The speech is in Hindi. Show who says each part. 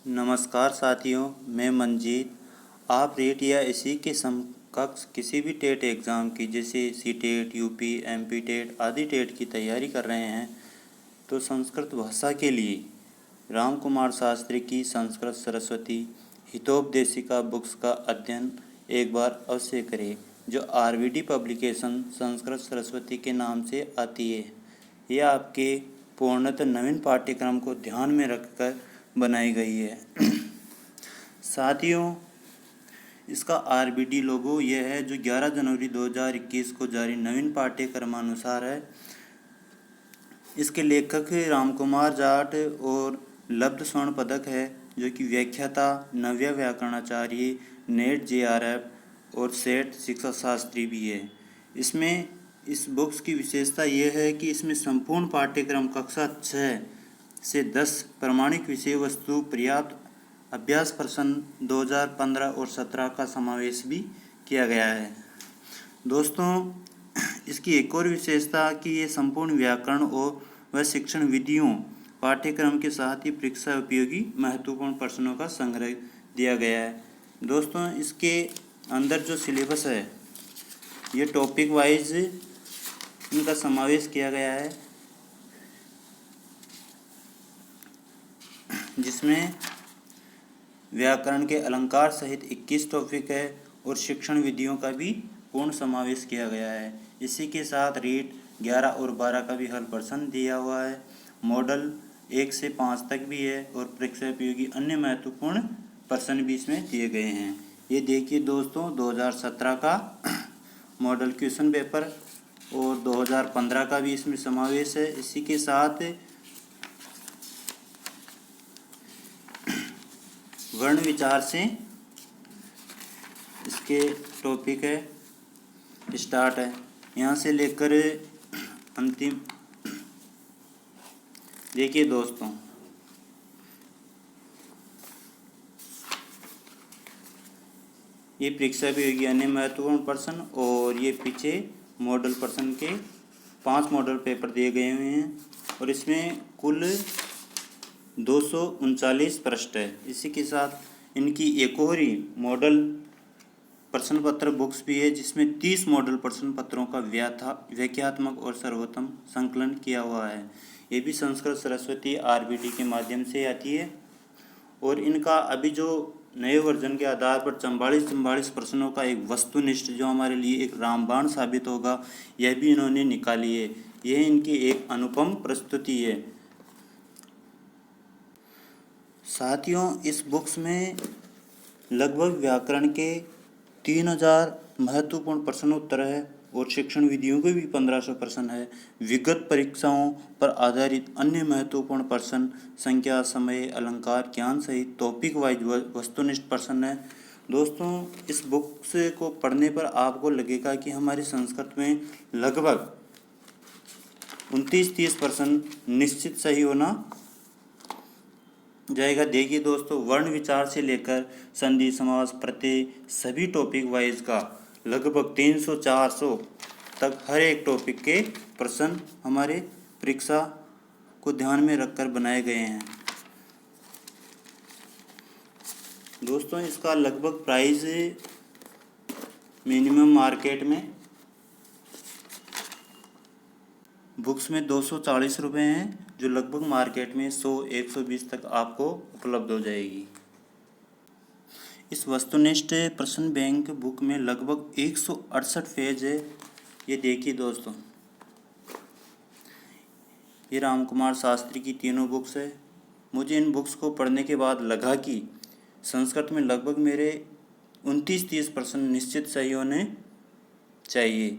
Speaker 1: नमस्कार साथियों, मैं मंजीत। आप रेट या इसी के समकक्ष किसी भी टेट एग्ज़ाम की जैसे सीटेट, यूपी, एमपी टेट आदि टेट की तैयारी कर रहे हैं तो संस्कृत भाषा के लिए राम कुमार शास्त्री की संस्कृत सरस्वती हितोपदेशिका बुक्स का अध्ययन एक बार अवश्य करें, जो आरवीडी पब्लिकेशन संस्कृत सरस्वती के नाम से आती है। यह आपके पूर्णतः नवीन पाठ्यक्रम को ध्यान में रखकर बनाई गई है। साथियों, इसका आरबीडी लोगो यह है जो 11 जनवरी 2021 को जारी नवीन पाठ्यक्रमानुसार है। इसके लेखक रामकुमार जाट और लब्ध स्वर्ण पदक है, जो कि व्याख्याता नव्या व्याकरणाचार्य, नेट जेआरएफ और सेट शिक्षा शास्त्री भी है। इसमें इस बुक्स की विशेषता यह है कि इसमें संपूर्ण पाठ्यक्रम कक्षा 6 से 10 प्रमाणिक विषय वस्तु, पर्याप्त अभ्यास प्रश्न 2015 और 17 का समावेश भी किया गया है। दोस्तों, इसकी एक और विशेषता कि ये संपूर्ण व्याकरण और व शिक्षण विधियों पाठ्यक्रम के साथ ही परीक्षा उपयोगी महत्वपूर्ण प्रश्नों का संग्रह दिया गया है। दोस्तों, इसके अंदर जो सिलेबस है ये टॉपिक वाइज इनका समावेश किया गया है, जिसमें व्याकरण के अलंकार सहित 21 टॉपिक है और शिक्षण विधियों का भी पूर्ण समावेश किया गया है। इसी के साथ रीट 11 और 12 का भी हल प्रश्न दिया हुआ है। मॉडल 1 से 5 तक भी है और परीक्षा उपयोगी अन्य महत्वपूर्ण प्रश्न भी इसमें दिए गए हैं। ये देखिए दोस्तों, 2017 का मॉडल क्वेश्चन पेपर और 2015 का भी इसमें समावेश है। इसी के साथ वर्ण विचार से इसके टॉपिक है, स्टार्ट है, यहाँ से लेकर अंतिम। देखिए दोस्तों, ये परीक्षा भी होगी अन्य महत्वपूर्ण प्रश्न और ये पीछे मॉडल प्रश्न के 5 मॉडल पेपर दिए गए हुए हैं और इसमें कुल 239 पृष्ठ है। इसी के साथ इनकी एक और ही मॉडल प्रश्न पत्र बुक्स भी है, जिसमें 30 मॉडल प्रश्न पत्रों का व्याख्यात्मक और सर्वोत्तम संकलन किया हुआ है। ये भी संस्कृत सरस्वती आरबीडी के माध्यम से आती है और इनका अभी जो नए वर्जन के आधार पर 44 प्रश्नों का एक वस्तुनिष्ठ, जो हमारे लिए एक रामबाण साबित होगा, यह भी इन्होंने निकाली है। यह इनकी एक अनुपम प्रस्तुति है। साथियों, इस बुक्स में लगभग व्याकरण के 3000 महत्वपूर्ण प्रश्नोत्तर है और शिक्षण विधियों के भी 1500 प्रश्न है। विगत परीक्षाओं पर आधारित अन्य महत्वपूर्ण प्रश्न, संख्या, समय, अलंकार, ज्ञान सहित टॉपिक वाइज वस्तुनिष्ठ प्रश्न है। दोस्तों, इस बुक्स को पढ़ने पर आपको लगेगा कि हमारी संस्कृत में लगभग 29-30 प्रश्न निश्चित सही होना जाएगा। देखिए दोस्तों, वर्ण विचार से लेकर संधि, समास, प्रत्यय सभी टॉपिक वाइज का लगभग 300-400 तक हर एक टॉपिक के प्रश्न हमारे परीक्षा को ध्यान में रखकर बनाए गए हैं। दोस्तों, इसका लगभग प्राइस मिनिमम मार्केट में बुक्स में 240 रुपये हैं, जो लगभग मार्केट में 100-120 तक आपको उपलब्ध हो जाएगी। इस वस्तुनिष्ठ प्रश्न बैंक बुक में लगभग 168 पेज है। ये देखिए दोस्तों, ये राम कुमार शास्त्री की तीनों बुक्स है। मुझे इन बुक्स को पढ़ने के बाद लगा कि संस्कृत में लगभग मेरे 29-30 प्रश्न निश्चित सही होने चाहिए।